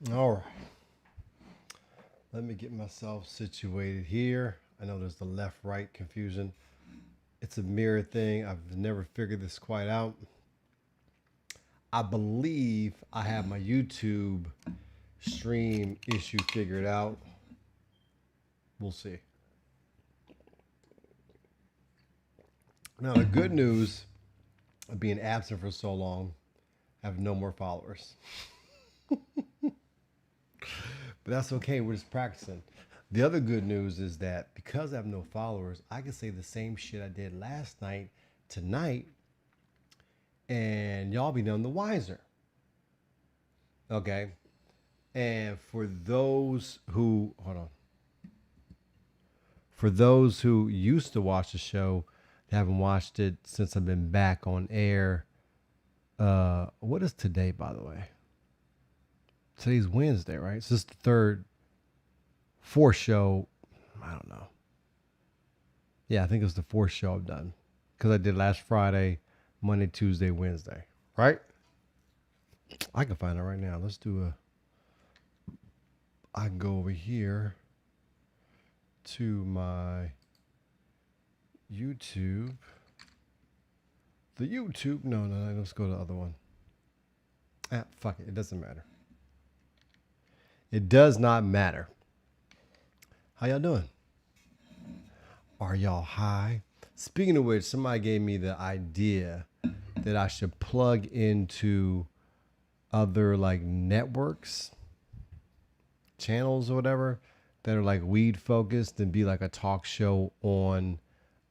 All right. Let me get myself situated here. I know there's the left right confusion. It's a mirror thing. I've never figured this quite out. I believe I have my YouTube stream issue figured out. We'll see. Now, the good news of being absent for so long, I have no more followers. But that's okay. We're just practicing. The other good news is that because I have no followers, I can say the same shit I did last night tonight, and y'all be none the wiser. Okay. And for those who, hold on, for those who used to watch the show, they haven't watched it since I've been back on air. What is today, by the way? Today's Wednesday, right? So this is the fourth show. I don't know. Yeah, I think it's the fourth show I've done because I did last Friday, Monday, Tuesday, Wednesday, right? I can find it right now. Let's do a. I can go over here to my YouTube. The YouTube. No. Let's go to the other one. Fuck it. It doesn't matter. It does not matter. How y'all doing? Are y'all high? Speaking of which, somebody gave me the idea that I should plug into other like networks, channels or whatever that are like weed focused and be like a talk show on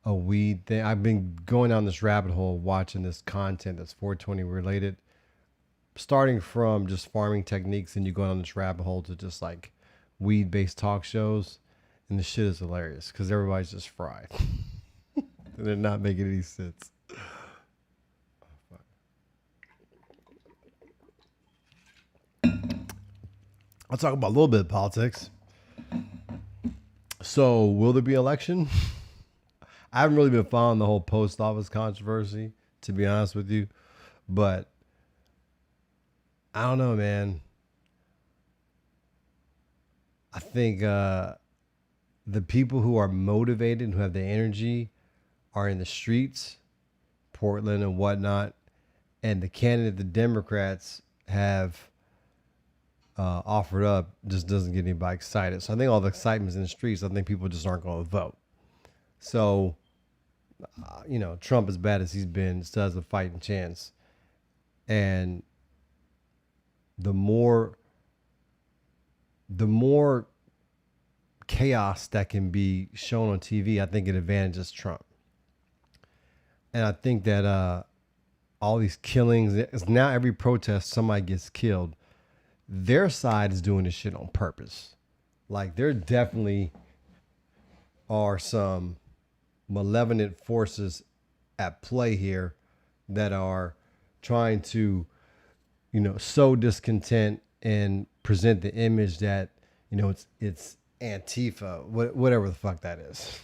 a weed thing. I've been going down this rabbit hole watching this content that's 420 related, starting from just farming techniques, and you go down this rabbit hole to just like weed based talk shows. And the shit is hilarious because everybody's just fried. They're not making any sense. I'll talk about a little bit of politics. So, will there be election? I haven't really been following the whole post office controversy, to be honest with you. But I don't know, man. I think the people who are motivated and who have the energy are in the streets, Portland and whatnot. And the candidate the Democrats have offered up just doesn't get anybody excited. So I think all the excitement's in the streets. I think people just aren't going to vote. So, Trump, as bad as he's been, still has a fighting chance. And the more chaos that can be shown on TV, I think it advantages Trump. And I think that all these killings, now every protest, somebody gets killed. Their side is doing this shit on purpose. Like, there definitely are some malevolent forces at play here that are trying to, sow discontent and present the image that, it's Antifa, whatever the fuck that is.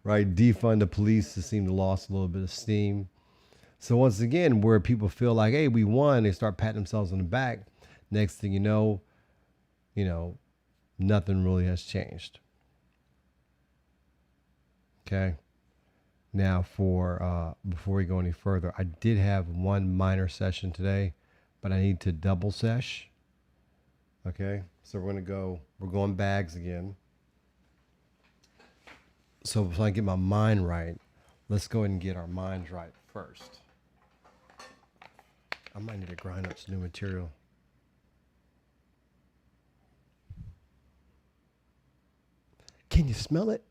Right? Defund the police to seem to lost a little bit of steam. So once again, where people feel like, hey, we won, they start patting themselves on the back. Next thing you know, nothing really has changed. Okay. Now for before we go any further, I did have one minor session today, but I need to double sesh. Okay. So we're going bags again. So if I get my mind right, let's go ahead and get our minds right first. I might need to grind up some new material. Can you smell it?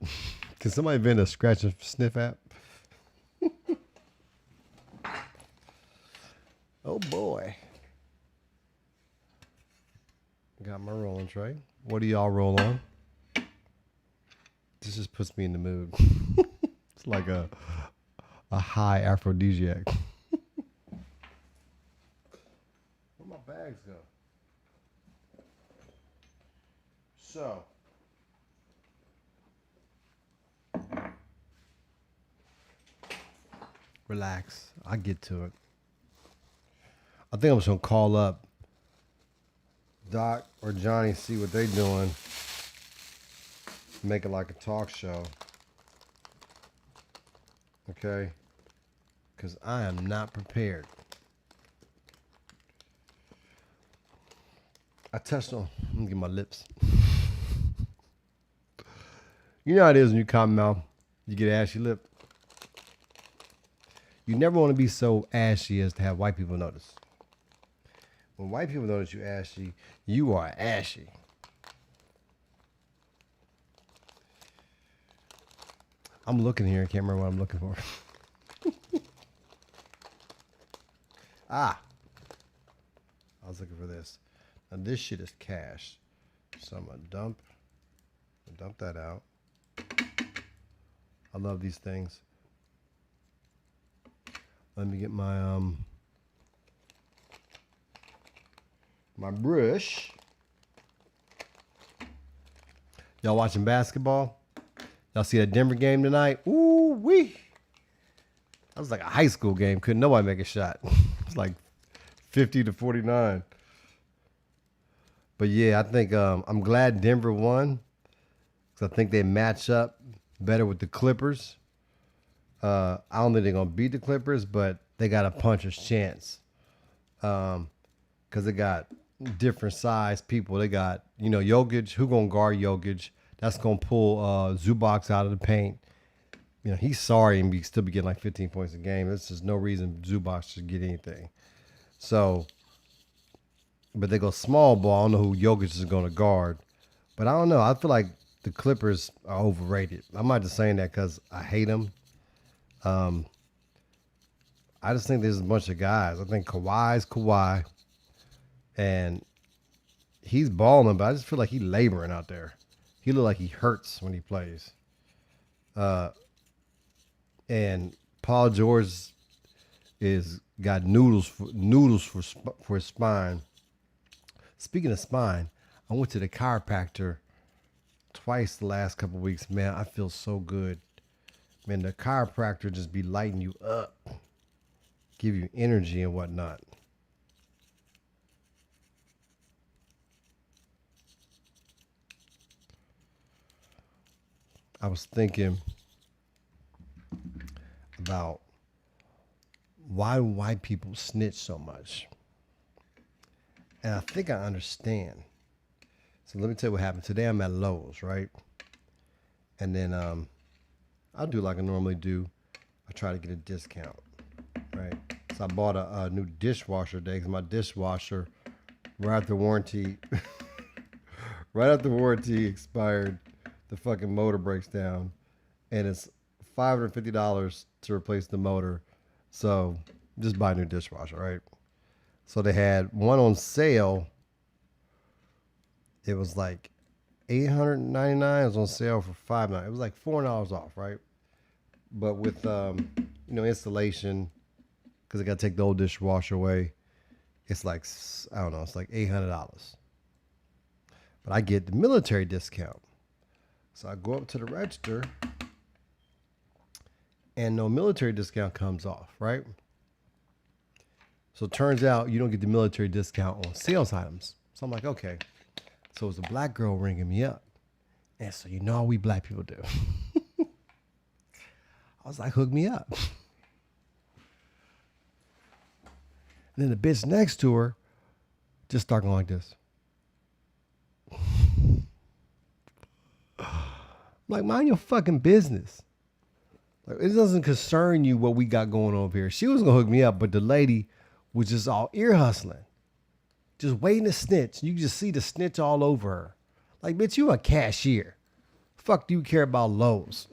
Can somebody invent a scratch and sniff app? Oh boy. Got my rolling tray. What do y'all roll on? This just puts me in the mood. It's like a high aphrodisiac. Where'd my bags go? So, relax. I get to it. I think I'm just gonna call up Doc or Johnny see what they doing. Make it like a talk show. Okay? Because I am not prepared. I touched on. Let me get my lips. You know how it is when you cotton mouth, you get an ashy lip. You never want to be so ashy as to have white people notice. When white people notice you ashy, you are ashy. I'm looking here. I can't remember what I'm looking for. I was looking for this. Now this shit is cash. So I'm gonna dump that out. I love these things. Let me get my my brush. Y'all watching basketball? Y'all see that Denver game tonight? Ooh wee! That was like a high school game. Couldn't nobody make a shot. It's like 50-49. But yeah, I think I'm glad Denver won because I think they match up better with the Clippers. I don't think they're gonna beat the Clippers, but they got a puncher's chance because they got different size people. They got Jokic. Who gonna guard Jokic? That's gonna pull Zubac out of the paint. He's sorry and still be getting like 15 points a game. There's just no reason Zubac should get anything. So, but they go small ball. I don't know who Jokic is going to guard. But I don't know. I feel like the Clippers are overrated. I'm not just saying that because I hate them. I just think there's a bunch of guys. I think Kawhi's Kawhi. And he's balling, but I just feel like he's laboring out there. He looks like he hurts when he plays. And Paul George is got noodles for his spine. Speaking of spine, I went to the chiropractor twice the last couple of weeks. Man, I feel so good. Man, the chiropractor just be lighting you up, give you energy and whatnot. I was thinking about why white people snitch so much. And I think I understand. So let me tell you what happened. Today I'm at Lowe's, right? And then I'll do like I normally do. I try to get a discount, right? So I bought a new dishwasher today because my dishwasher, right after warranty, expired, the fucking motor breaks down. And it's $550 to replace the motor. So just buy a new dishwasher, right? So they had one on sale. It was like $899. It was on sale for $599. It was like $400 off, right? But with installation, because I got to take the old dishwasher away, it's like I don't know. It's like $800. But I get the military discount. So I go up to the register, and no military discount comes off, right? So it turns out you don't get the military discount on sales items. So I'm like, okay. So it's a black girl ringing me up. And so you know how we black people do. I was like, hook me up. And then the bitch next to her just started going like this. I'm like, mind your fucking business. Like, it doesn't concern you what we got going on over here. She was going to hook me up, but the lady was just all ear hustling. Just waiting to snitch. You just see the snitch all over her. Like, bitch, you a cashier. Fuck do you care about Lowe's?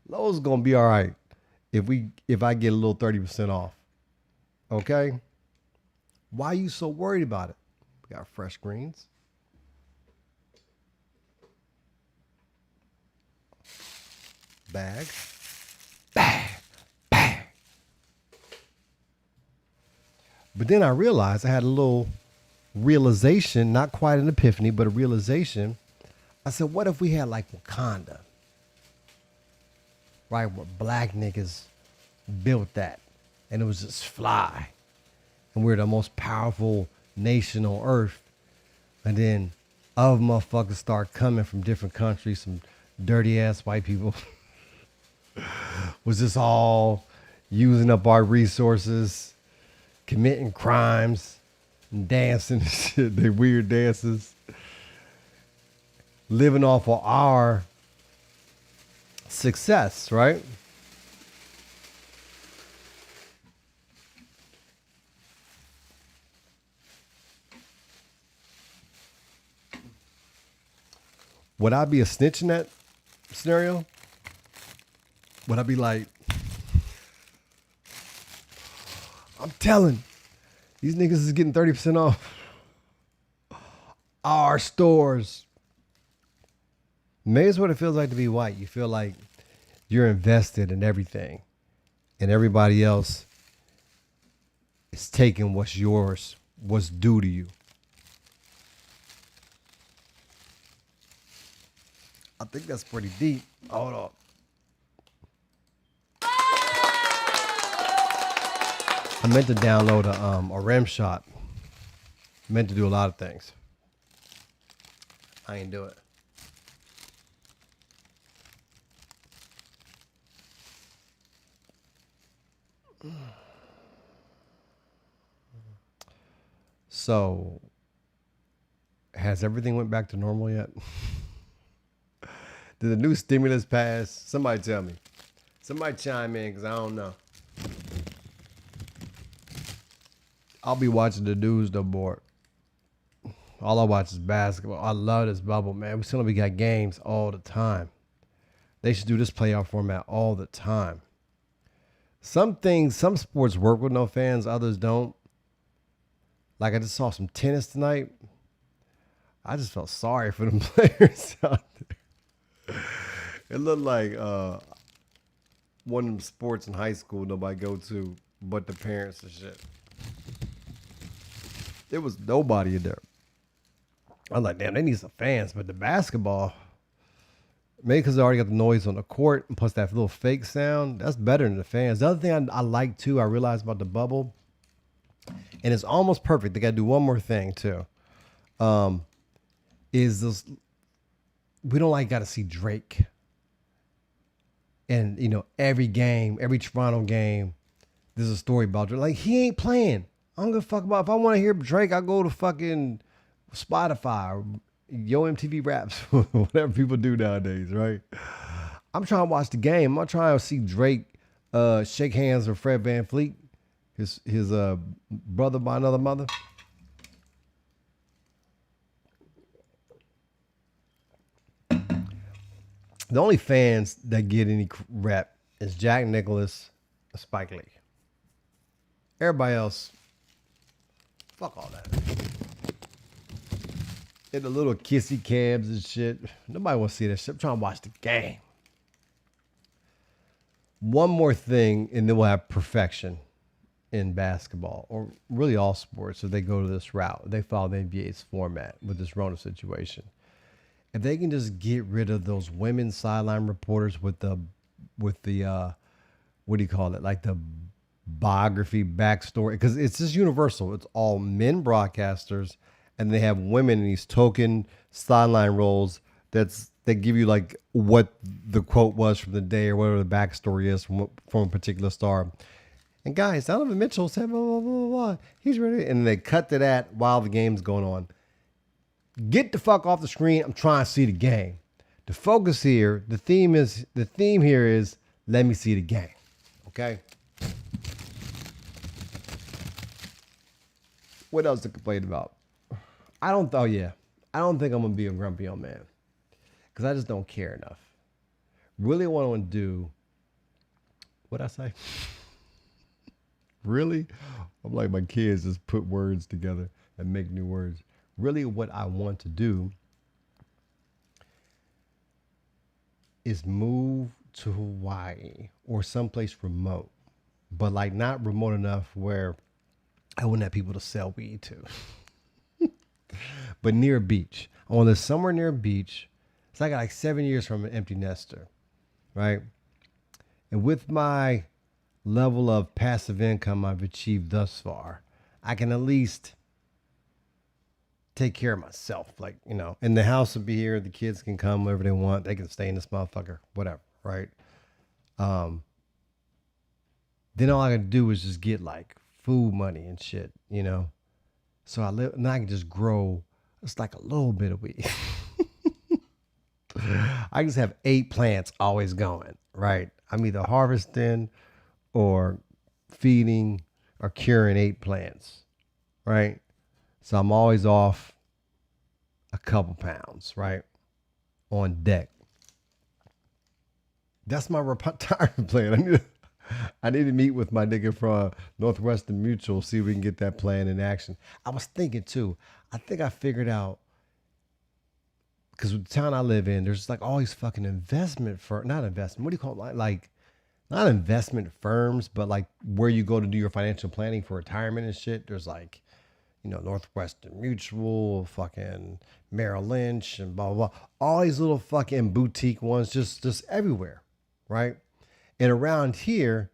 Lowe's is gonna be all right if I get a little 30% off. Okay? Why are you so worried about it? We got fresh greens. Bag. But then I realized I had a little realization, not quite an epiphany, but a realization. I said, what if we had like Wakanda? Right, where black niggas built that. And it was just fly. and we're the most powerful nation on earth. And then other motherfuckers start coming from different countries, some dirty ass white people. Was just all using up our resources, committing crimes, and dancing and shit, they weird dances, living off of our success, right? Would I be a snitch in that scenario? Would I be like, I'm telling, these niggas is getting 30% off our stores. Maybe it's what it feels like to be white. You feel like you're invested in everything, and everybody else is taking what's yours, what's due to you. I think that's pretty deep. Hold on. I meant to download a rim shot. Meant to do a lot of things. I ain't do it. So, has everything went back to normal yet? Did the new stimulus pass? Somebody tell me. Somebody chime in, because I don't know. I'll be watching the news no more. All I watch is basketball. I love this bubble, man. We got games all the time. They should do this playoff format all the time. Some sports work with no fans, others don't. Like I just saw some tennis tonight. I just felt sorry for them players out there. It looked like one of them sports in high school nobody go to but the parents and shit. There was nobody in there. I'm like, damn, they need some fans. But the basketball, maybe because they already got the noise on the court and plus that little fake sound, that's better than the fans. The other thing I like too, I realized about the bubble, and it's almost perfect. They got to do one more thing too. Is this, we don't got to see Drake. And, every game, every Toronto game, there's a story about Drake. Like, he ain't playing. I don't give a fuck about, if I want to hear Drake, I go to fucking Spotify or Yo MTV Raps, whatever people do nowadays, right? I'm trying to watch the game. I'm not trying to see Drake shake hands with Fred VanVleet, his brother by another mother. The only fans that get any rep is Jack Nicklaus and Spike Lee. Everybody else, fuck all that. And the little kissy cabs and shit. Nobody wants to see that shit. I'm trying to watch the game. One more thing, and then we'll have perfection in basketball, or really all sports, if they go to this route. They follow the NBA's format with this Rona situation. If they can just get rid of those women sideline reporters with the what do you call it? Like the biography backstory, because it's just universal. It's all men broadcasters, and they have women in these token sideline roles that give you like what the quote was from the day or whatever the backstory is from a particular star. And guys, Donovan Mitchell said blah blah blah blah. He's ready, and they cut to that while the game's going on. Get the fuck off the screen. I'm trying to see the game. The focus here, the theme here is let me see the game. Okay? What else to complain about? I don't think I'm gonna be a grumpy old man. Because I just don't care enough. Really what I want to do, what'd I say? Really? I'm like my kids just put words together and make new words. Really what I want to do is move to Hawaii or someplace remote, but like not remote enough where I wouldn't have people to sell weed to, but near a beach. I want to live somewhere near a beach. So I got like 7 years from an empty nester, right? And with my level of passive income I've achieved thus far, I can at least take care of myself. Like, and the house will be here. The kids can come wherever they want. They can stay in this motherfucker, whatever, right? Then all I can do is just get like food money and shit, So and I can just grow. It's like a little bit of weed. I just have 8 plants always going, right? I'm either harvesting or feeding or curing 8 plants, right? So I'm always off a couple pounds, right? On deck. That's my retirement plan. I need to meet with my nigga from Northwestern Mutual, see if we can get that plan in action. I was thinking too, I think I figured out, because the town I live in, there's like all these fucking not investment, what do you call it? Like, not investment firms, but like where you go to do your financial planning for retirement and shit. There's like, Northwestern Mutual, fucking Merrill Lynch, and blah, blah, blah. All these little fucking boutique ones just everywhere, right? And around here,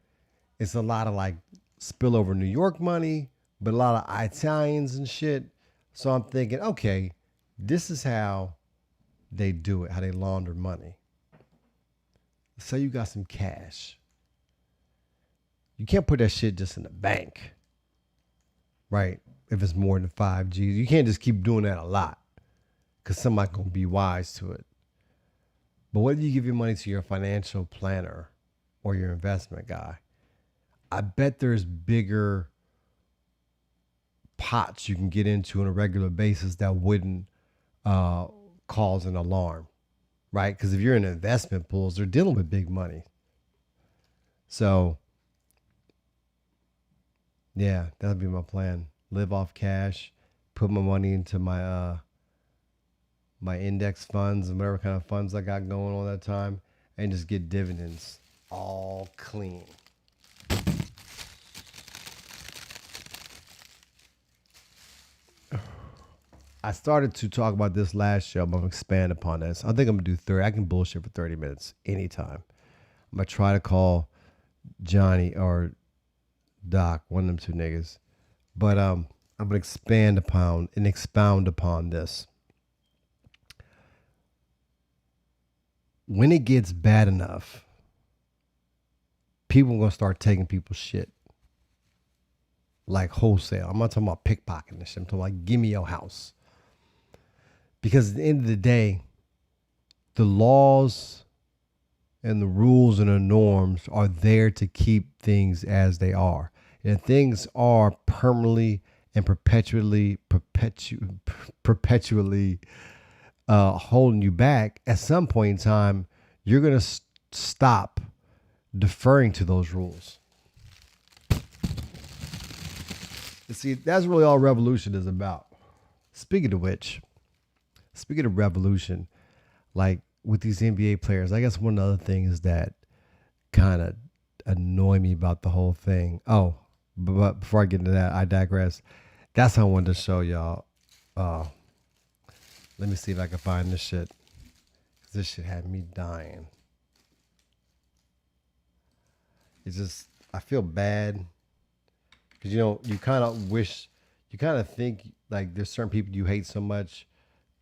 it's a lot of like spillover New York money, but a lot of Italians and shit. So I'm thinking, okay, this is how they do it, how they launder money. Say you got some cash. You can't put that shit just in the bank, right? If it's more than 5 G's. You can't just keep doing that a lot because somebody's going to be wise to it. But whether you give your money to your financial planner or your investment guy, I bet there's bigger pots you can get into on a regular basis that wouldn't cause an alarm, right? Because if you're in investment pools, they're dealing with big money. So, yeah, that'll be my plan. Live off cash, put my money into my my index funds and whatever kind of funds I got going all that time, and just get dividends all clean. I started to talk about this last show, but I'm going to expand upon this. I think I'm going to do 30. I can bullshit for 30 minutes anytime. I'm going to try to call Johnny or Doc, one of them two niggas. But I'm going to expound upon this. When it gets bad enough, people are going to start taking people's shit. Like wholesale. I'm not talking about pickpocketing this shit. I'm talking about give me your house. Because at the end of the day, the laws and the rules and the norms are there to keep things as they are. And if things are permanently and perpetually holding you back, at some point in time, you're going to stop deferring to those rules. You see, that's really all revolution is about. Speaking of revolution, like with these NBA players, I guess one other thing is that kind of annoy me about the whole thing. Oh, but before I get into that, I digress. That's how I wanted to show y'all. Let me see if I can find this shit. This shit had me dying. It's just, I feel bad. Because, you kind of think like there's certain people you hate so much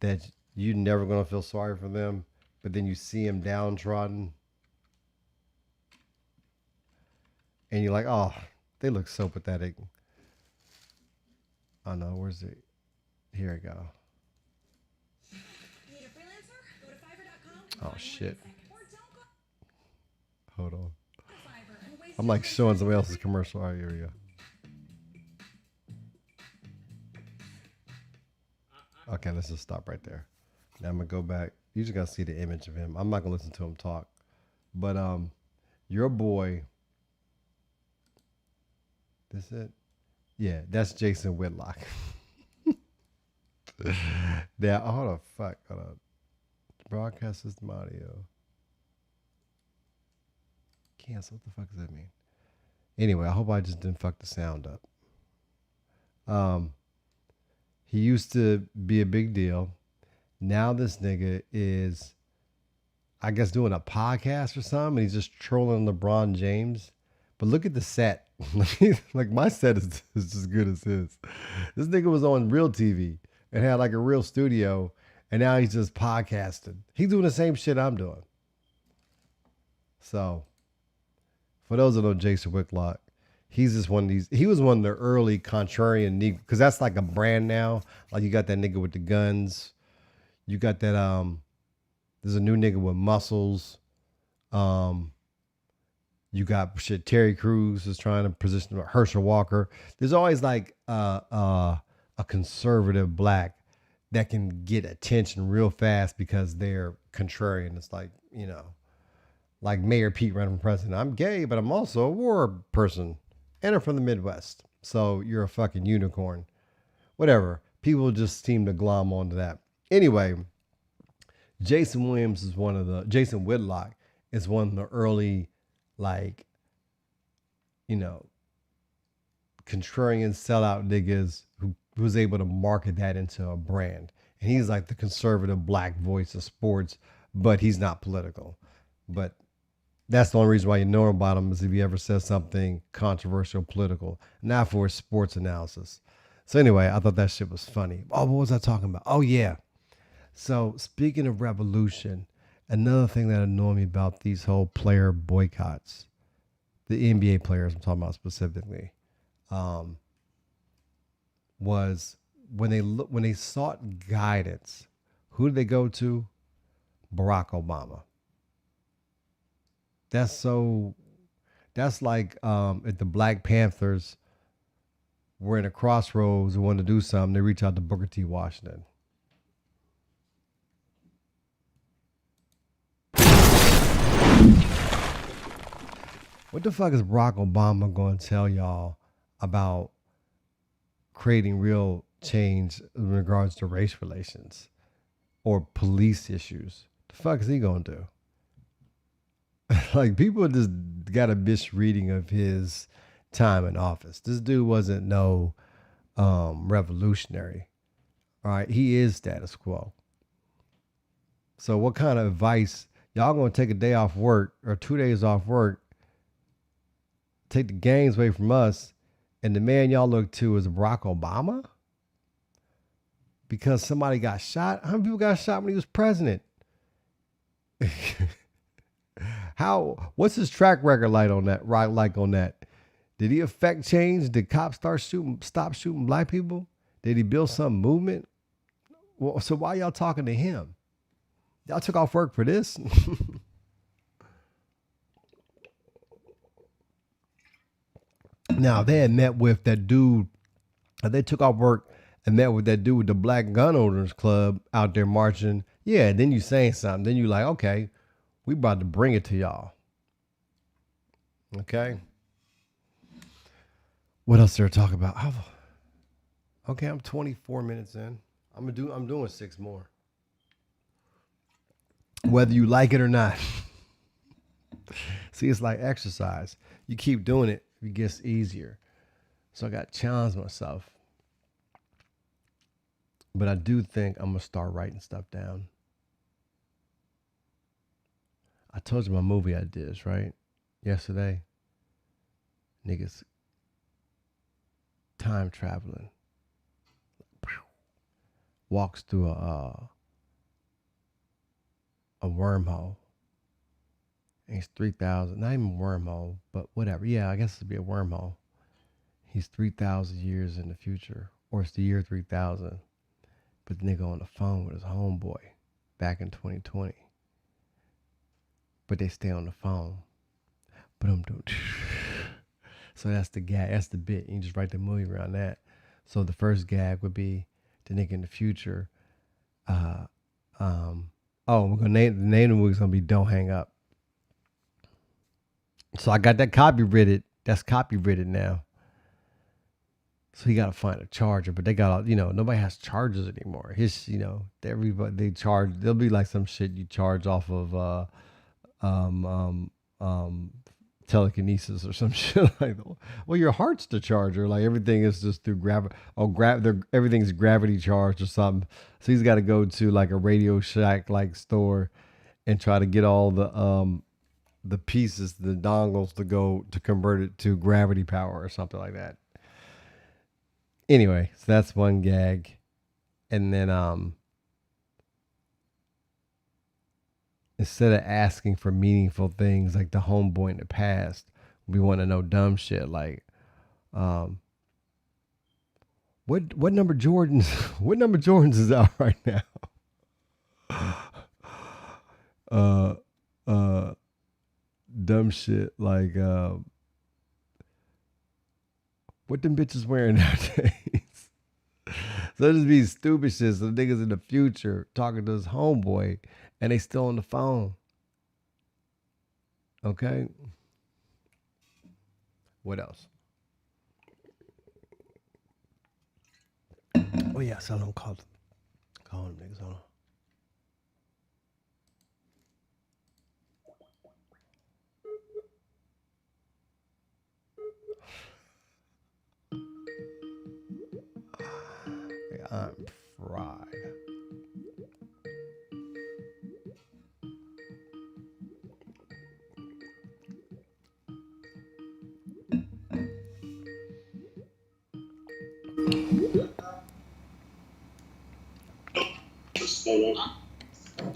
that you're never going to feel sorry for them. But then you see them downtrodden. And you're like, oh, they look so pathetic. Oh no, where's it? Here we go. Oh shit. Hold on. I'm like showing somebody else's commercial. All right, here we go. Okay, let's just stop right there. Now I'm gonna go back. You just gotta see the image of him. I'm not gonna listen to him talk. But your boy. This it? Yeah, that's Jason Whitlock. Now, hold on, fuck. Hold on. Broadcast system audio. Cancel. What the fuck does that mean? Anyway, I hope I just didn't fuck the sound up. He used to be a big deal. Now this nigga is, I guess, doing a podcast or something. And he's just trolling LeBron James. But look at the set. Like my set is as good as his. This nigga was on real TV and had like a real studio, and now he's just podcasting. He's doing the same shit I'm doing. So, for those that know Jason Whitlock, he's just one of these. He was one of the early contrarian because that's like a brand now. Like you got that nigga with the guns. You got that There's a new nigga with muscles. You got shit. Terry Crews is trying to position Herschel Walker. There's always like a conservative black that can get attention real fast because they're contrarian. It's like, like Mayor Pete running for president. I'm gay, but I'm also a war person, and I'm from the Midwest. So you're a fucking unicorn. Whatever. People just seem to glom onto that. Anyway, Jason Whitlock is one of the early, like, contrarian sellout niggas who was able to market that into a brand. And he's like the conservative black voice of sports, but he's not political. But that's the only reason why you know about him is if he ever says something controversial, political, not for his sports analysis. So anyway, I thought that shit was funny. Oh, what was I talking about? Oh, yeah. So speaking of revolution, another thing that annoyed me about these whole player boycotts, the NBA players I'm talking about specifically, was when they sought guidance, who did they go to? Barack Obama. That's like if the Black Panthers were in a crossroads and wanted to do something, they reach out to Booker T. Washington. What the fuck is Barack Obama going to tell y'all about creating real change in regards to race relations or police issues? The fuck is he going to do? Like, people just got a misreading of his time in office. This dude wasn't no revolutionary. All right, he is status quo. So what kind of advice? Y'all gonna take a day off work or 2 days off work, take the gains away from us, and the man y'all look to is Barack Obama? Because somebody got shot? How many people got shot when he was president? What's his track record like on that? Right, like on that? Did he affect change? Did cops stop shooting black people? Did he build some movement? Well, so why y'all talking to him? Y'all took off work for this? Now, they had met with that dude. They took off work and met with that dude with the Black Gun Owners Club out there marching. Yeah, then you saying something. Then you like, okay, we about to bring it to y'all. Okay. What else they're talking about? Okay, I'm 24 minutes in. I'm doing 6 more. Whether you like it or not. See, it's like exercise. You keep doing it, it gets easier. So I got to challenge myself. But I do think I'm going to start writing stuff down. I told you my movie ideas, right? Yesterday. Niggas time traveling. Walks through a wormhole. And he's 3,000, not even a wormhole, but whatever. Yeah, I guess it'd be a wormhole. He's 3,000 years in the future, or it's the year 3,000. But the nigga on the phone with his homeboy back in 2020. But they stay on the phone. But I'm doing. So that's the gag. That's the bit. You can just write the movie around that. So the first gag would be the nigga in the future. We're gonna name the movie's gonna be "Don't Hang Up." So I got that copywritten. That's copywritten now. So he got to find a charger, but they got, nobody has chargers anymore. Everybody they charge. There'll be like some shit you charge off of telekinesis or some shit like that. Well, your heart's the charger. Like everything is just through gravity. Everything's gravity charged or something. So he's got to go to like a Radio Shack like store and try to get all the the pieces, the dongles to convert it to gravity power or something like that. Anyway, so that's one gag. And then instead of asking for meaningful things like the homeboy in the past, we want to know dumb shit like what number Jordans what number Jordans is out right now? Dumb shit like what them bitches wearing nowadays? So just be stupid shit. So the niggas in the future talking to his homeboy and they still on the phone. Okay. What else? Oh yeah, so I'm call them niggas. Hold on. I'm fried.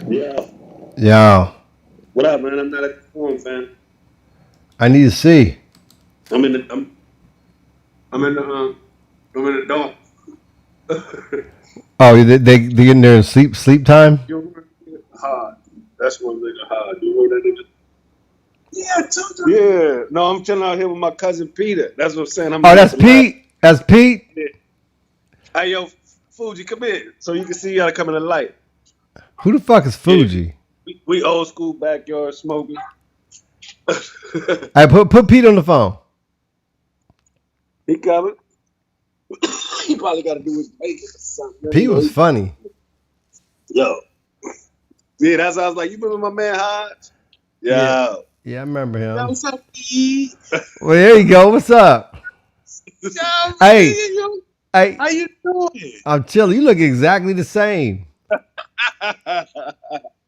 Yeah. Yo. What up, man? I'm not at the phone, fam. I need to see. I'm in the dog. Oh, they get in there and sleep time? You hard. That's one nigga hard. You heard that nigga? Yeah. No, I'm chilling out here with my cousin Peter. That's what I'm saying. Oh, that's Pete. That's Pete. Yeah. Hey, yo, Fuji, come in so you can see y'all come in the light. Who the fuck is Fuji? Yeah. We old school backyard smoking. Hey, put Pete on the phone. He coming. He probably got to do his bacon or something. Pete was funny. Yo. Yeah, that's how I was like, you remember my man Hodge? Yeah. Yeah, I remember him. Yo, what's up, Pete? Well, there you go. What's up? Yo, Hey. yo, Hey, how you doing? I'm chilling. You look exactly the same.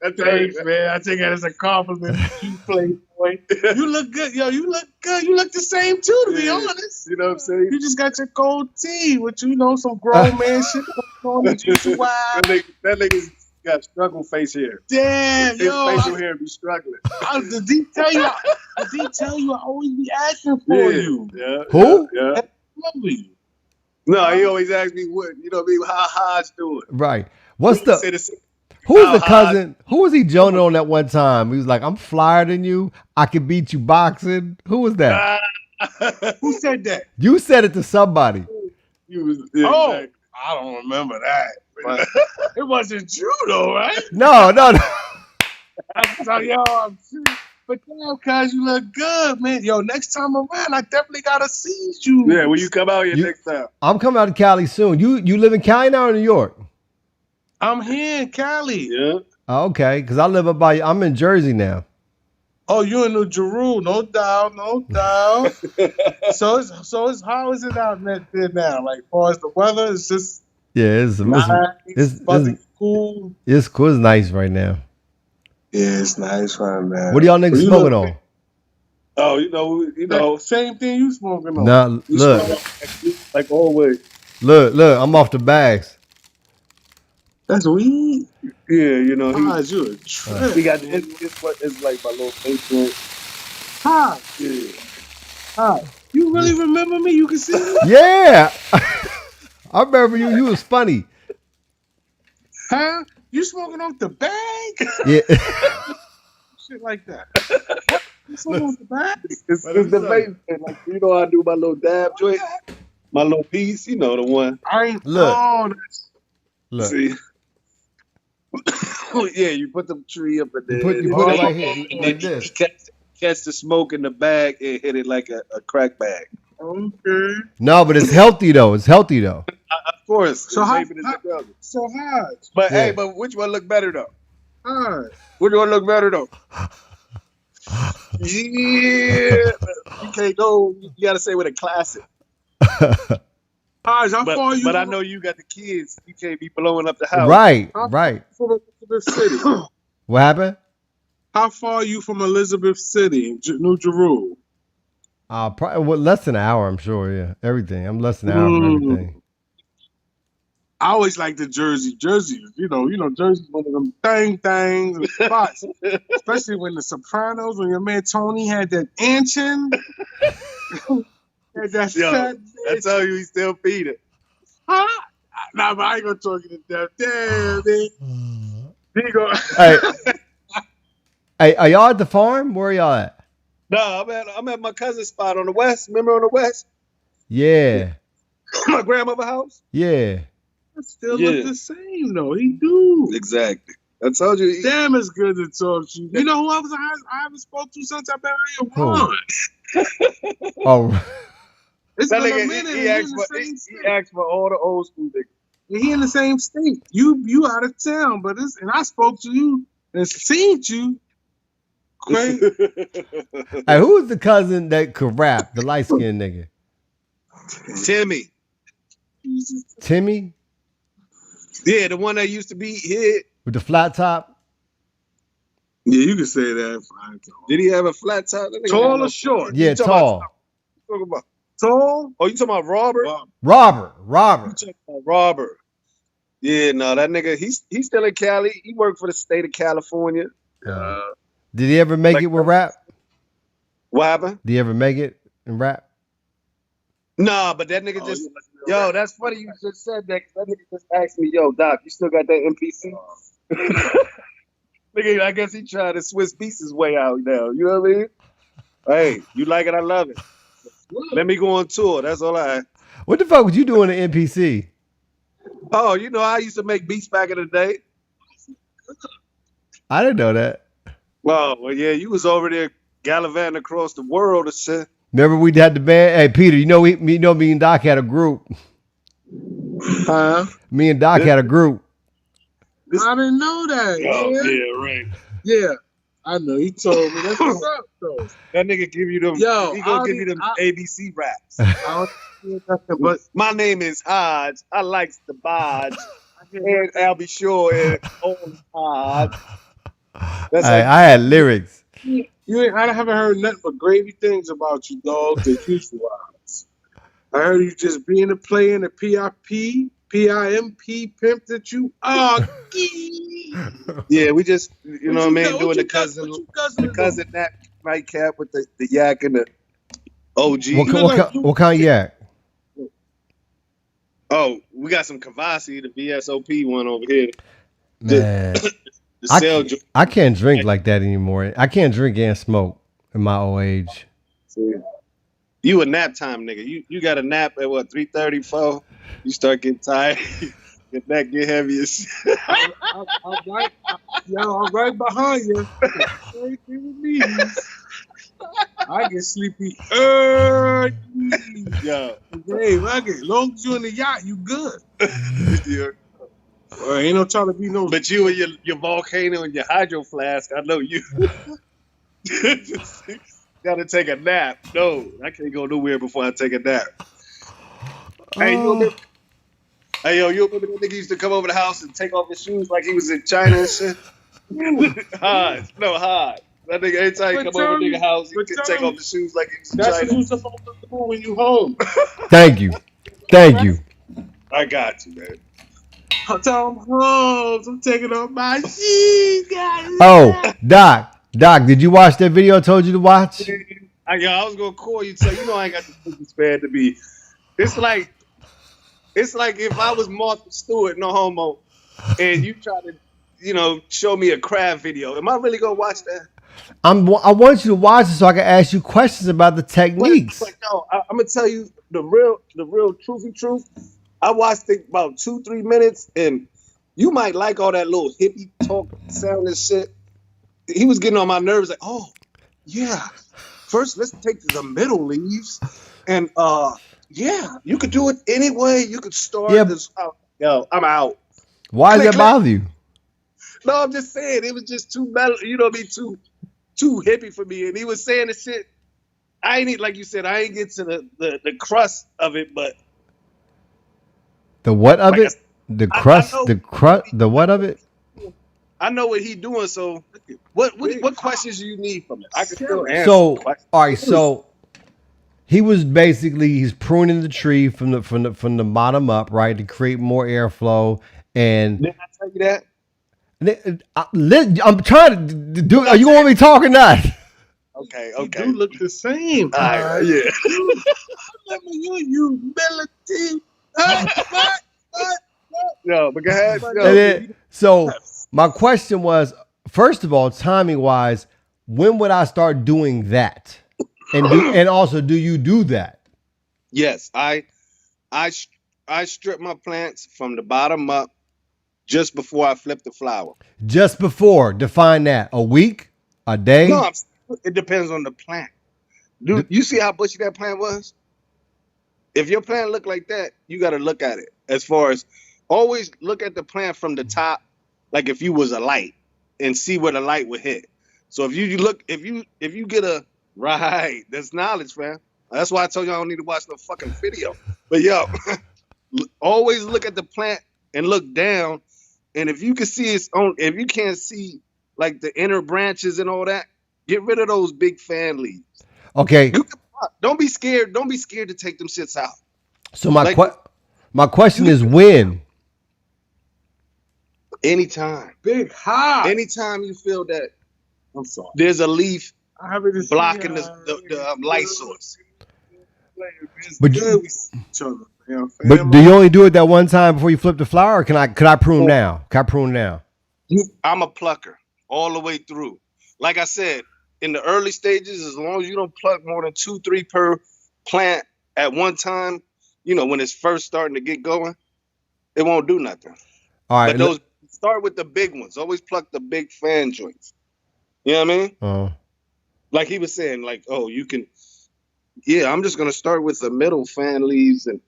Thanks, man. I take that as a compliment. You playboy. You look good. Yo, you look good. You look the same, too, to be honest. You know what I'm saying? You just got your gold tee with, some grown man shit going on that you should wow. That nigga's got struggle face here. Damn, His yo. facial hair be struggling. Did he tell you? I always be asking for you. Yeah. Who? Yeah. I love you. No, he always asks me what, how Hodge doing. Right. Who's Say the this- who's how the Hodge- cousin? Who was he joning on that one time? He was like, I'm flyer than you. I can beat you boxing. Who was that? Who said that? You said it to somebody. Oh, I don't remember that. But it wasn't you, though, right? No. So, yo, I'm serious. But damn, cuz you look good, man. Yo, next time around, I definitely gotta see you. Yeah, when you come out here next time. I'm coming out to Cali soon. You live in Cali now or New York? I'm here in Cali. Yeah. Oh, okay, because I live up by. I'm in Jersey now. Oh, you in New Jeru, no doubt. So it's how is it out there now? Like, as far as the weather, it's just Yeah, nice, fuzzy, cool. It's cool. It's nice right now. Yeah, it's nice right now. What are y'all niggas smoking on? Oh, you know. Same thing you smoking on. Nah, You look, smoke like always. look. I'm off the bags. That's weed. Yeah, You a trip. he got it's like my little Facebook. Hi. Yeah. Hi. You really remember me? You can see me? Yeah, I remember you. You was funny. Huh? You smoking off the bag? Yeah. Shit like that. You smoking off the bag? It's the vape. Like, I do my little dab joint, my little piece, the one. I ain't Look. Look, See? Yeah, you put the tree up in there. you put it right here, like this. Catch the smoke in the bag and hit it like a crack bag. Okay. No, but it's healthy though. It's healthy though. Of course. So how- vaping is the brother. So hard. But Yeah. hey, but which one look better though? Hard. Which one look better though? Yeah. You can't go. You gotta say with a classic. Hard. How far you But I know you got the kids. You can't be blowing up the house. Right. from the city? What happened? How far are you from Elizabeth City, New Jerusalem? Probably less than an hour, I'm sure. Yeah, everything. I'm less than an hour from Mm. everything. I always like the Jersey. Jersey, Jersey's one of them things spots. Especially when the Sopranos, when your man Tony had that anchin. Had that fat That's how you still feed it. Huh? Nah, but I ain't gonna talk you to death. Damn, man. He go. Hey, are y'all at the farm? Where are y'all at? No, I'm at my cousin's spot on the west. Remember on the west? Yeah. My grandmother's house? Yeah. It still look the same though. He do. Exactly. I told you. Damn, it's good to talk to you. You know who else I haven't spoke to since I've been here? Who? Ron. Oh. It's That been nigga, a minute. he asked for all the old school niggas. He in the same state. You out of town, but and I spoke to you and seen you. Crazy. Hey, who was the cousin that could rap? The light skinned nigga. Timmy. Timmy? Yeah, the one that used to be here. With the flat top? Yeah, you can say that. Did he have a flat top? Tall or short? Yeah, tall. Talking about tall? Oh, you talking about Robert? Robert. You talking about Robert? Yeah, no, that nigga. He's still in Cali. He worked for the state of California. Did he ever make it with rap? What happened? Did he ever make it in rap? Nah, but that nigga just. Yo, that's funny you just said that. That nigga just asked me, yo, Doc, you still got that MPC? Nigga, I guess he tried to Swiss Beats his way out now. You know what I mean? Hey, you like it? I love it. Let me go on tour. That's all I. What the fuck was you doing at NPC? Oh, you know, I used to make beats back in the day. I didn't know that. Well, yeah, you was over there gallivanting across the world and shit. Remember we had the band? Hey, Peter, me and Doc had a group. Huh? Me and Doc had a group. I didn't know that. Oh, yeah, right. Yeah, I know. He told me. That's what's up, though. That nigga give you them. Yo, he gonna give you them ABC raps. I don't hear nothing but my name is Hodge. I likes the Bodge. And I'll be sure and old Hodge. I had lyrics. I haven't heard nothing but gravy things about you, dog. The future wise. I heard you just being a player in the PIMP pimp that you are. Yeah, we just you know what I mean, doing the cousin that nightcap with the yak and the OG. What kind of yak? Oh, we got some Kavasi, the VSOP one over here. Man, I can't drink like that anymore. I can't drink and smoke in my old age. You a nap time nigga. You got a nap at what, 3:30, 4? You start getting tired. Your neck get heavy as shit. I'm right behind you. I get sleepy early. Yo. Hey, as long as you in the yacht, you good. Well, ain't no trying to be no. But you and your volcano and your hydro flask, I know you. Gotta take a nap. No, I can't go nowhere before I take a nap. Hey, you remember that nigga used to come over the house and take off his shoes like he was in China and shit? Hard. That nigga, every time you come over to nigga house, he can take off his shoes like he was in China. That's what you're supposed to do when you home. Thank you. I got you, man. I'm home. I'm taking off my shoes, guys. Oh, Doc, did you watch that video I told you to watch? I was gonna call you, so you know I ain't got the fucking spare to be. It's like if I was Martha Stewart, no homo, and you try to, show me a craft video. Am I really gonna watch that? I want you to watch it so I can ask you questions about the techniques. But no, I'm gonna tell you the real truthy truth. I watched it about 2-3 minutes, and you might like all that little hippie talk sound and shit. He was getting on my nerves, like, oh, yeah. First, let's take the middle leaves, and yeah, you could do it anyway. You could start this out. Yo, I'm out. Why does that bother you? No, I'm just saying it was just too metal. You know what I mean? Too hippie for me. And he was saying the shit. I ain't like you said. I ain't get to the crust of it, but the what of it? The crust. The what of it? I know what he doing. So what questions do you need from him? I can still answer. So, questions. all right, so he was basically he's pruning the tree from the bottom up, right, to create more airflow. And Didn't I tell you that? I'm trying to do. Are you want me talking not? Okay. You do look the same. All right, yeah. Remember your humility. No, but go ahead. And then, so my question was, first of all, timing wise, when would I start doing that? And also, do you do that? Yes, I strip my plants from the bottom up just before I flip the flower. Just before, define that. A week, a day. No, it depends on the plant. Do you see how bushy that plant was? If your plant look like that, you got to look at it. As far as always look at the plant from the top, like if you was a light, and see where the light would hit. So if you get a right, that's knowledge, man. That's why I told you I don't need to watch no fucking video. But yo, always look at the plant and look down. And if you can see if you can't see like the inner branches and all that, get rid of those big fan leaves. Okay. Don't be scared. Don't be scared to take them shits out. So my question is when? Anytime. Big high. Anytime you feel that I'm sorry. there's a leaf I haven't even blocking seen, the light source. But good with each other. Yeah, But do you only do it that one time before you flip the flower, or could I prune now? Can I prune now? I'm a plucker all the way through. Like I said, in the early stages, as long as you don't pluck more than 2-3 per plant at one time, when it's first starting to get going, it won't do nothing. All right. But start with the big ones. Always pluck the big fan joints. You know what I mean? Like he was saying, like, oh, you can. Yeah, I'm just gonna start with the middle fan leaves and.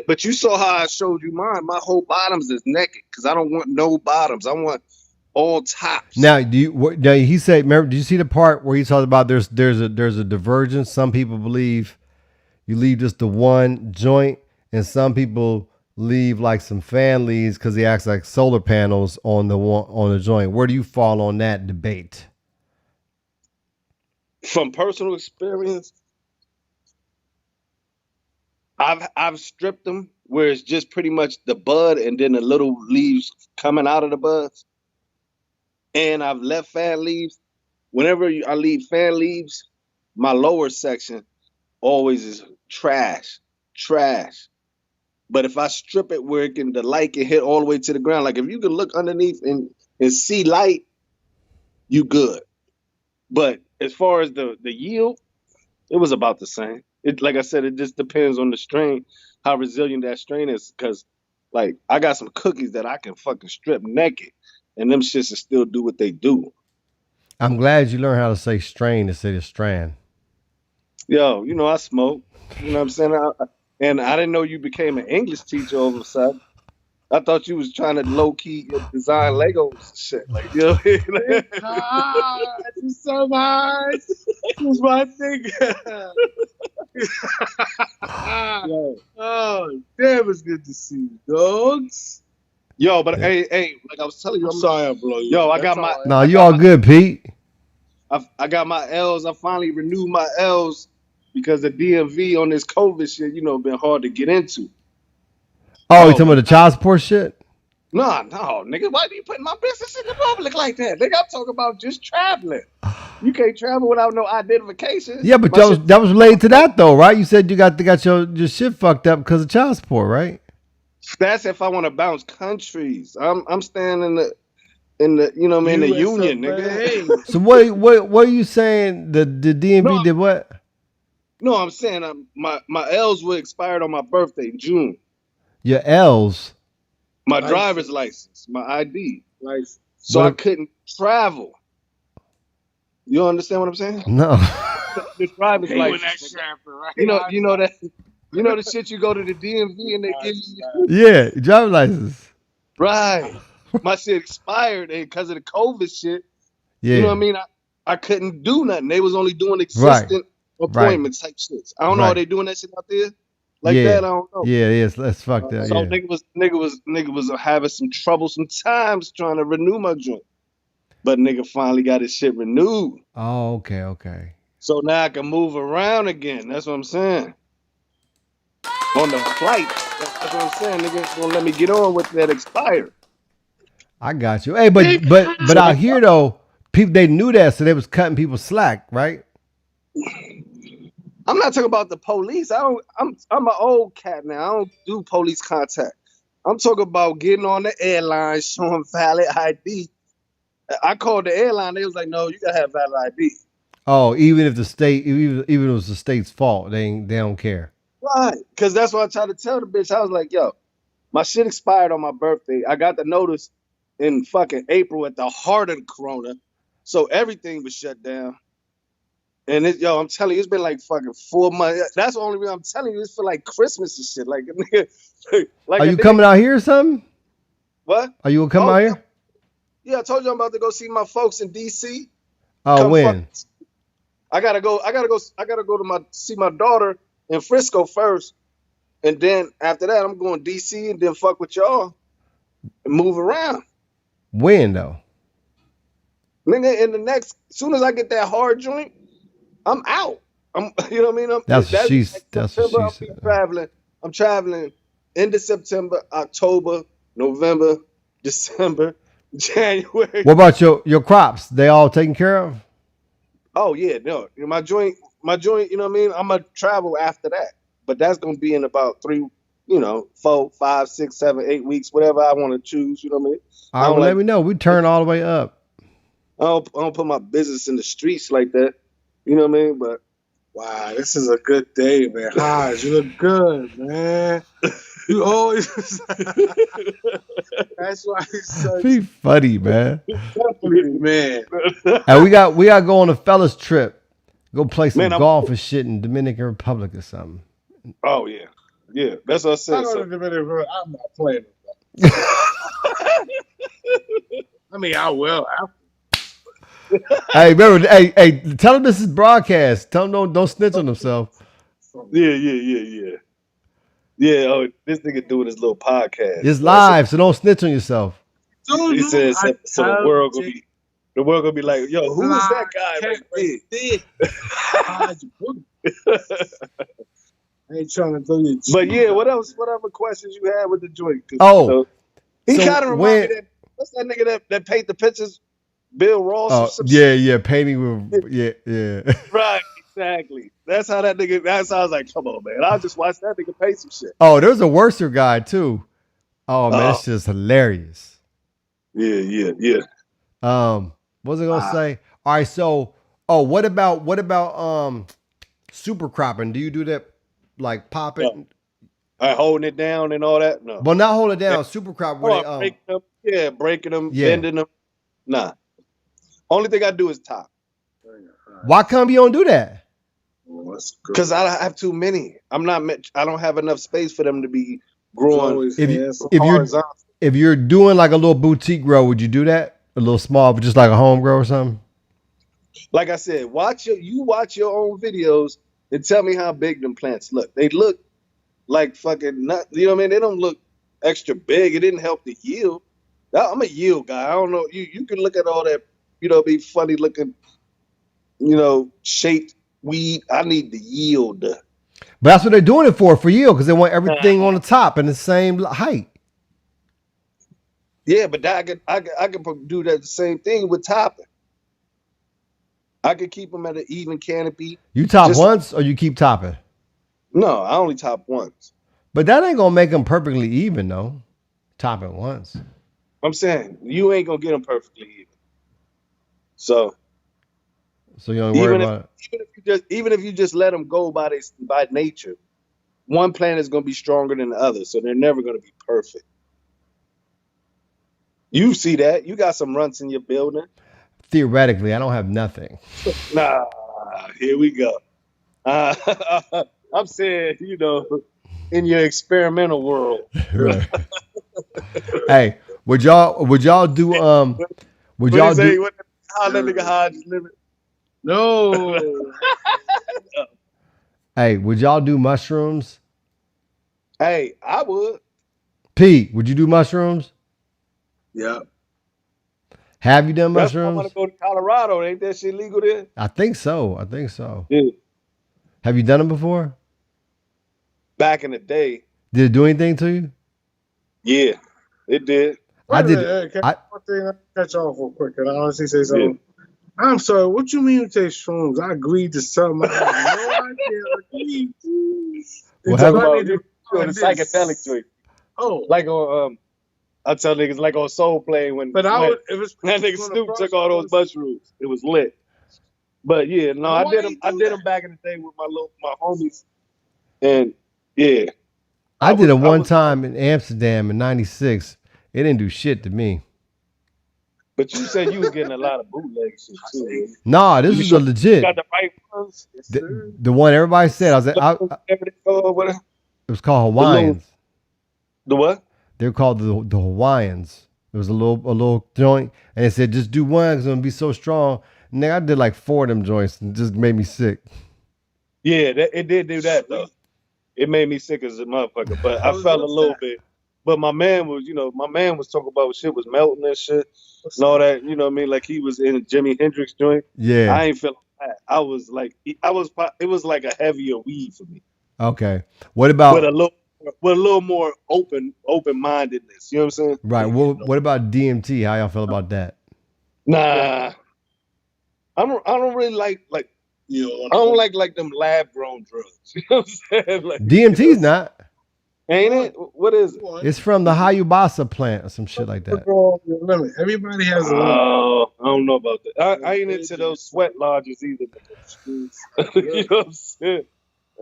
But you saw how I showed you mine. My whole bottoms is naked because I don't want no bottoms. I want all tops. Now, he said, remember, did you see the part where he talked about there's a divergence? Some people believe you leave just the one joint, and some people leave like some fan leaves because they act like solar panels on the joint. Where do you fall on that debate? From personal experience, I've stripped them where it's just pretty much the bud and then the little leaves coming out of the buds. And I've left fan leaves. Whenever I leave fan leaves, my lower section always is trash. But if I strip it where the light can hit all the way to the ground, like if you can look underneath and see light, you good. But as far as the yield, it was about the same. Like I said, it just depends on the strain, how resilient that strain is. Because, like, I got some cookies that I can fucking strip naked, and them shits will still do what they do. I'm glad you learned how to say strain instead of strand. Yo, I smoke. You know what I'm saying? And I didn't know you became an English teacher all of a sudden. I thought you was trying to low-key design Legos and shit. Like, Thank you so much. This was my thing. Oh, damn, it's good to see you, dogs. Yo, but hey, like I was telling you, I'm sorry I blow you. Yo, I got my. No, you all good, Pete. I got my L's. I finally renewed my L's because the DMV on this COVID shit, been hard to get into. Oh, you talking about the child support shit? No, nigga. Why are you putting my business in the public like that? Nigga, I'm talking about just traveling. You can't travel without no identification. Yeah, but that was related to that though, right? You said you got your shit fucked up because of child support, right? That's if I want to bounce countries. I'm staying in the the union, nigga. So what are you saying? The DMV did what? No, I'm saying my L's were expired on my birthday in June. Your L's. My driver's license, my ID. License. So I couldn't travel. You understand what I'm saying? No. The driver's license. Right? You know the shit you go to the DMV and they give you. Yeah, driver's license. Right. My shit expired because of the COVID shit. Yeah. You know what I mean? I couldn't do nothing. They was only doing existent appointment type shit. I don't know how they doing that shit out there. Like that, I don't know. Yeah, let's fuck that. So nigga was having some troublesome times trying to renew my joint. But nigga finally got his shit renewed. Oh, okay. So now I can move around again. That's what I'm saying. On the flight. That's what I'm saying. Nigga ain't gonna let me get on with that expired. I got you. Hey, but So out here though, people they knew that, so they was cutting people slack, right? I'm not talking about the police. I'm an old cat now. I don't do police contact. I'm talking about getting on the airline, showing valid ID. I called the airline. They was like, "No, you gotta have valid ID." Oh, even if the state, even if it was the state's fault, they don't care. Right? Because that's what I tried to tell the bitch. I was like, "Yo, my shit expired on my birthday. I got the notice in fucking April at the heart of the corona, so everything was shut down." And yo, I'm telling you, it's been like fucking 4 months. That's the only reason I'm telling you. It's for like Christmas and shit. Like a nigga, like Are a you nigga, coming out here or something? what? Are you gonna come Oh out yeah, here? yeah. I told you I'm about to go see my folks in DC. Oh, Come fuck. when? I gotta go to see my daughter in Frisco first, and then after that I'm going DC and then fuck with y'all and move around. When though? Nigga, in the next, as soon as I get that hard joint, I'm out. You know what I mean? That's what That's she's. like That's what September. she I'll be said. traveling. I'm traveling end of September, October, November, December, January. What about your crops? They all taken care of? Oh yeah, no, my joint. You know what I mean? I'm gonna travel after that, but that's gonna be in about 4, 5, 6, 7, 8 weeks, whatever I want to choose. You know what I mean? All I right, don't well, let like. me know. We turn all the way up. I don't put my business in the streets like that. You know what I mean? But Wow, this is a good day, man. Hodge, you look good, man. You always. That's why he's such Be funny, man. a man. And we got to go on a fellas trip. Go play some Man, golf and shit in Dominican Republic or something. oh yeah, yeah. That's what I I said. go So, to Dominican Republic. I'm not playing with that. I mean, I will. Hey, remember, hey, tell them this is broadcast. Tell them don't snitch on themselves. yeah. Yeah. Oh, this nigga doing his little podcast. It's That's live, so don't snitch on yourself. He says so the world gonna be like, yo, who is that guy right there? I ain't trying to do you. But yeah, what else? What other questions you had with the joint? Oh, he so kind of reminded me that what's that nigga that paint the pictures? Bill Ross or some shit. yeah, painting with yeah. Right, exactly. That's how that nigga. That's how I was like, come on, man. I'll just watch that nigga paint some shit. Oh, there's a worser guy too. Oh man, it's Oh, just hilarious. yeah. What was I gonna say? All right, so what about super cropping? Do you do that like pop it? No. Holding it down and all that? No. Well, not hold it down. Super crop where breaking them. Yeah, breaking them, Yeah. bending them. Nah. Only thing I do is top. Why come you don't do that? Because I have too many. I don't have enough space for them to be growing. If you're doing like a little boutique grow, would you do that? A little small, but just like a home grow or something? Like I said, watch your own videos and tell me how big them plants look. They look like fucking nut. You know what I mean? They don't look extra big. It didn't help the yield. I'm a yield guy. I don't know. You can look at all that, be funny looking, shaped weed. I need the yield. But that's what they're doing it for yield, because they want everything on the top and the same height. Yeah, but I could do that the same thing with topping. I could keep them at an even canopy. You top once or you keep topping? No, I only top once. But that ain't gonna make them perfectly even, though. Topping once. I'm saying you ain't gonna get them perfectly even. So you don't worry about it. Even if you just let them go by nature, one plant is gonna be stronger than the other, so they're never gonna be perfect. You see that? You got some runts in your building. Theoretically, I don't have nothing. Nah, here we go. I'm saying, in your experimental world. Right. Hey, would y'all do would y'all do how that nigga Hodge is living? No. Hey, would y'all do mushrooms? Hey, I would. Pete, would you do mushrooms? Yeah. Have you done That's why I want mushrooms? to go to Colorado. Ain't that shit legal there? I think so. I think so. Yeah. Have you done them before? Back in the day, Did it do anything to you? yeah, it did. I Wait a did. minute, can I one thing I catch off real quick? Can I honestly say something? I'm sorry. What you mean you take shrooms? I agreed to something. I have no idea. I agreed to. What It's happened? funny You to on the psychedelic joint. Oh, Like on I tell niggas like on Soul Plane when but I would. If it's that nigga on the Snoop cross, took all those mushrooms. It was lit. But yeah, no, Why I did you them. I do did that? them back in the day with my homies, and yeah, I did it one was- time in Amsterdam in '96. It didn't do shit to me. But you said you was getting a lot of bootleg shit too. Nah, this You is sure the you legit. got the right ones? The one everybody said. I was like, Whatever they call, whatever. it was called Hawaiians. The what? They're called the Hawaiians. It was a little joint, and they said just do one because it's gonna be so strong. Nigga, I did like 4 of them joints, and it just made me sick. Yeah, it did do that though. It made me sick as a motherfucker, but I What's felt a little that? bit. But my man was talking about shit was melting and shit and all that. You know what I mean? Like he was in a Jimi Hendrix joint. Yeah. I ain't feeling that. I was like, it was like a heavier weed for me Okay. What with about a little more open mindedness. You know what I'm saying? right? What about DMT? How y'all feel about that? Nah, I don't really like I don't like them lab grown drugs. You know what I'm saying? Like, DMT's not. ain't it? What is it? It's from the Hayubasa plant or some shit like that. Limit. Everybody has a limit. Oh, I don't know about that. I ain't into those sweat lodges either. You know what I'm saying?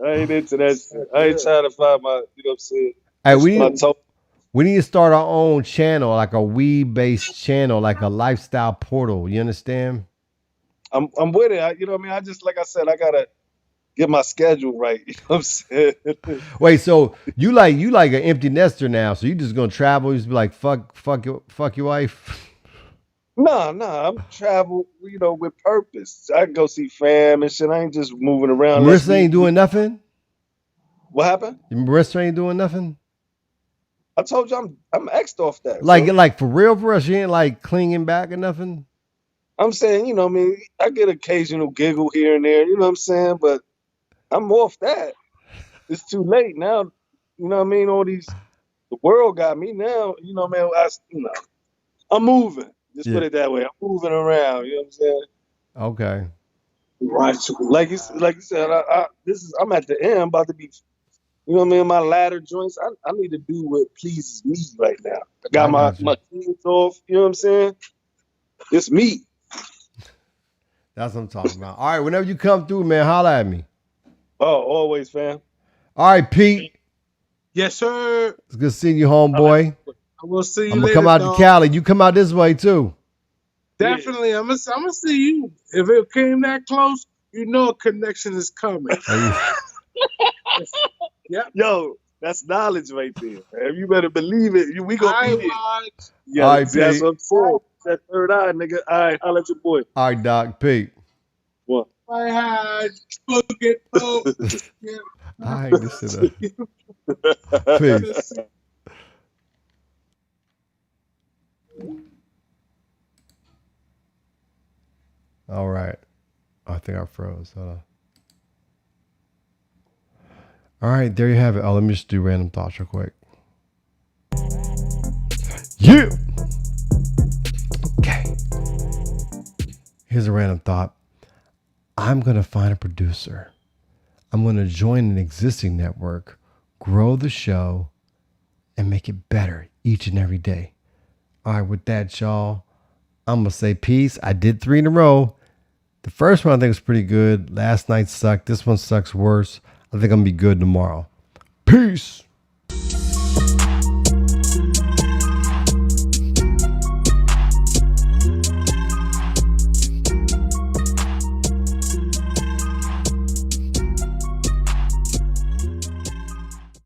I ain't into that shit. I ain't trying to find my, you know what I'm saying? Hey, we need to start our own channel, like a weed-based channel, like a lifestyle portal. You understand? I'm with it. You know what I mean? I just, like I said, I gotta get my schedule right. You know what I'm saying? Wait, so you like an empty nester now? So you just gonna travel? You just be like, fuck your wife? No, I'm travel, with purpose. I can go see fam and shit. I ain't just moving around. Marissa ain't doing nothing. What happened? Marissa ain't doing nothing. I told you I'm X'd off that. Like so. like for real, she ain't like clinging back or nothing. I'm saying, you know what I mean? I get occasional giggle here and there, you know what I'm saying? But I'm off that. It's too late now. You know what I mean? The world got me now. You know what I mean? I'm moving. Just put it that way. I'm moving around. You know what I'm saying? Okay. Right. Like you said, I'm at the end, about to be, you know what I mean? My ladder joints. I need to do what pleases me right now. I got my jeans off. You know what I'm saying? It's me. That's what I'm talking about. All right, whenever you come through, man, holla at me. Oh, always, fam. All right, Pete. Yes, sir. It's good seeing you, homeboy. I will see you I'm later. gonna come out to Cali. You come out this way too. Definitely. I'm gonna see you. If it came that close, you know a connection is coming. Yep. Yo, that's knowledge right there, man. You better believe it. We gonna be here. Yeah, All right, that's Pete. what I'm saying. That third eye, nigga. All right, holla at your boy. All right, Doc. Pete. What? I had book it. All right, this shit up. Peace. All right. I think I froze. Hold on. All right, there you have it. Oh, let me just do random thoughts real quick. Yeah. Okay. Here's a random thought. I'm going to find a producer. I'm going to join an existing network, grow the show, and make it better each and every day. All right, with that, y'all, I'm going to say peace. I did 3 in a row. The first one I think was pretty good. Last night sucked. This one sucks worse. I think I'm going to be good tomorrow. Peace.